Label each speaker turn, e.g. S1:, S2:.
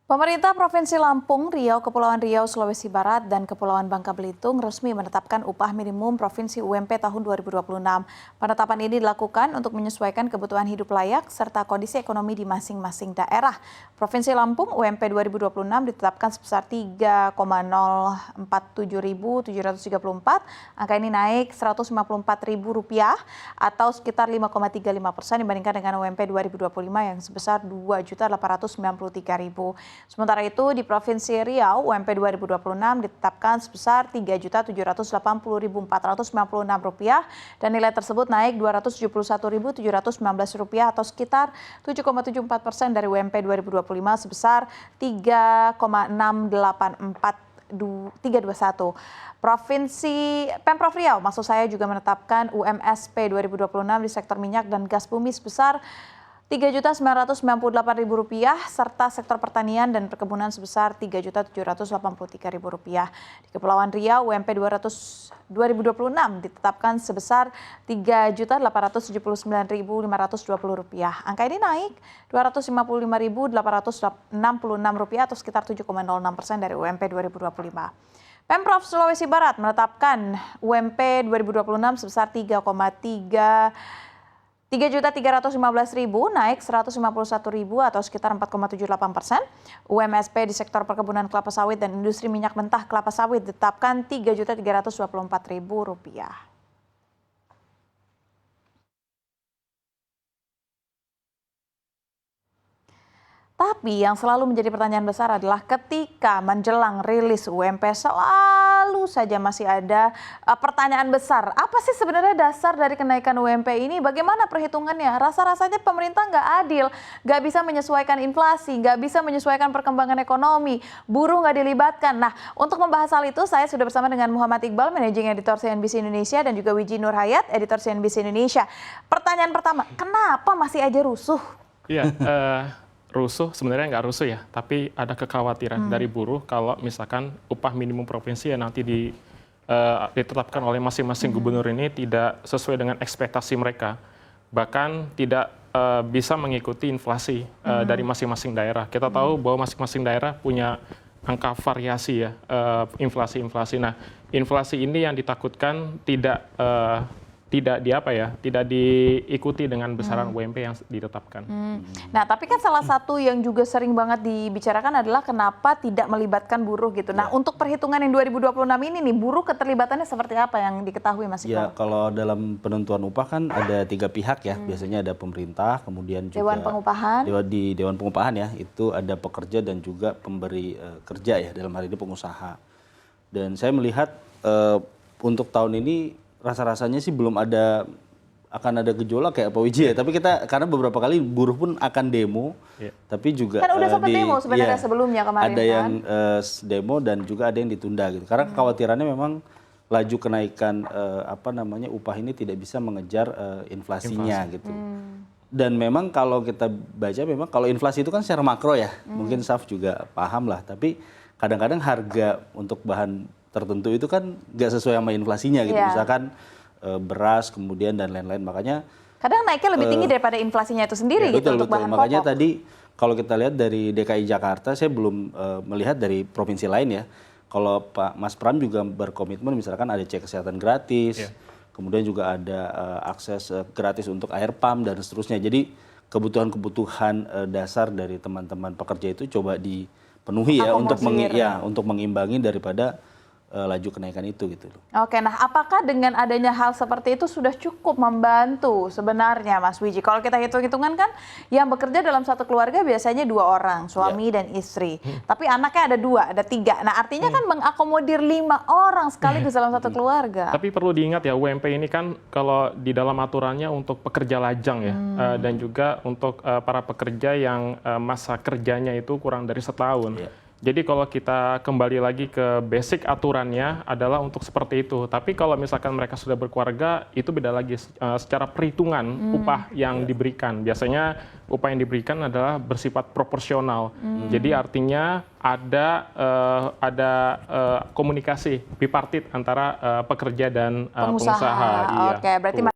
S1: Pemerintah Provinsi Lampung, Riau, Kepulauan Riau, Sulawesi Barat, dan Kepulauan Bangka Belitung resmi menetapkan upah minimum Provinsi UMP tahun 2026. Penetapan ini dilakukan untuk menyesuaikan kebutuhan hidup layak serta kondisi ekonomi di masing-masing daerah. Provinsi Lampung UMP 2026 ditetapkan sebesar Rp3,047.734. Angka ini naik Rp154.000 atau sekitar 5,35% dibandingkan dengan UMP 2025 yang sebesar Rp2.893.000. Sementara itu di Provinsi Riau, UMP 2026 ditetapkan sebesar Rp3.780.496 dan nilai tersebut naik Rp271.719 atau sekitar 7,74% dari UMP 2025 sebesar Rp3,684.321. Pemprov Riau maksud saya juga menetapkan UMSP 2026 di sektor minyak dan gas bumi sebesar Rp3.998.000 serta sektor pertanian dan perkebunan sebesar Rp3.783.000. Di Kepulauan Riau UMP 2026 ditetapkan sebesar Rp3.879.520. Angka ini naik Rp255.866 atau sekitar 7,06% dari UMP 2025. Pemprov Sulawesi Barat menetapkan UMP 2026 sebesar Rp3.315.000 naik Rp151.000 atau sekitar 4,78%. UMSP di sektor perkebunan kelapa sawit dan industri minyak mentah kelapa sawit ditetapkan Rp3.324.000. Tapi yang selalu menjadi pertanyaan besar adalah ketika menjelang rilis UMP selalu saja masih ada pertanyaan besar. Apa sih sebenarnya dasar dari kenaikan UMP ini? Bagaimana perhitungannya? Rasa-rasanya pemerintah nggak adil, nggak bisa menyesuaikan inflasi, nggak bisa menyesuaikan perkembangan ekonomi, buruh nggak dilibatkan. Nah, untuk membahas hal itu saya sudah bersama dengan Muhammad Iqbal, Managing Editor CNBC Indonesia, dan juga Wiji Nur Hayat, Editor CNBC Indonesia. Pertanyaan pertama, kenapa masih aja rusuh?
S2: Iya, rusuh sebenarnya nggak rusuh ya, tapi ada kekhawatiran dari buruh kalau misalkan upah minimum provinsi yang nanti ditetapkan oleh masing-masing gubernur ini tidak sesuai dengan ekspektasi mereka, bahkan tidak bisa mengikuti inflasi dari masing-masing daerah. Kita tahu bahwa masing-masing daerah punya angka variasi ya, inflasi-inflasi. Nah, inflasi ini yang ditakutkan tidak diikuti dengan besaran UMP yang ditetapkan.
S1: Nah, tapi kan salah satu yang juga sering banget dibicarakan adalah kenapa tidak melibatkan buruh gitu. Nah, untuk perhitungan yang 2026 ini nih, buruh keterlibatannya seperti apa yang diketahui Mas Iqbal?
S3: Ya, kalau dalam penentuan upah kan ada 3 pihak ya. Biasanya ada pemerintah, kemudian juga
S1: Dewan Pengupahan.
S3: Di Dewan Pengupahan ya, itu ada pekerja dan juga pemberi kerja ya, dalam hal ini pengusaha. Dan saya melihat untuk tahun ini rasa-rasanya sih belum akan ada gejolak kayak Pak Wiji ya. Tapi karena beberapa kali buruh pun akan demo, tapi juga
S1: kan udah sempat demo sebenarnya sebelumnya kemarin.
S3: Ada yang demo dan juga ada yang ditunda gitu. Karena kekhawatirannya memang laju kenaikan upah ini tidak bisa mengejar inflasinya gitu. Dan memang kalau kita baca memang kalau inflasi itu kan secara makro ya, mungkin Saf juga paham lah. Tapi kadang-kadang harga untuk bahan tertentu itu kan nggak sesuai sama inflasinya gitu. Misalkan beras kemudian dan lain-lain, makanya
S1: kadang naiknya lebih tinggi daripada inflasinya itu sendiri gitu.
S3: Betul,
S1: untuk bahan pokok.
S3: Makanya tadi kalau kita lihat dari DKI Jakarta, saya belum melihat dari provinsi lain ya. Kalau Pak Mas Pram juga berkomitmen misalkan ada cek kesehatan gratis, kemudian juga ada akses gratis untuk air pump dan seterusnya. Jadi kebutuhan-kebutuhan dasar dari teman-teman pekerja itu coba dipenuhi ya untuk mengimbangi daripada laju kenaikan itu gitu loh.
S1: Oke, nah apakah dengan adanya hal seperti itu sudah cukup membantu sebenarnya Mas Wiji? Kalau kita hitung-hitungan kan yang bekerja dalam satu keluarga biasanya 2 orang, suami dan istri. Tapi anaknya ada 2, ada 3. Nah artinya kan mengakomodir 5 orang sekaligus dalam satu keluarga.
S2: Tapi perlu diingat ya, UMP ini kan kalau di dalam aturannya untuk pekerja lajang ya, dan juga untuk para pekerja yang masa kerjanya itu kurang dari setahun. Jadi kalau kita kembali lagi ke basic aturannya adalah untuk seperti itu. Tapi kalau misalkan mereka sudah berkeluarga, itu beda lagi secara perhitungan upah yang diberikan. Biasanya upah yang diberikan adalah bersifat proporsional. Jadi artinya ada komunikasi bipartit antara pekerja dan pengusaha.
S1: Oke, berarti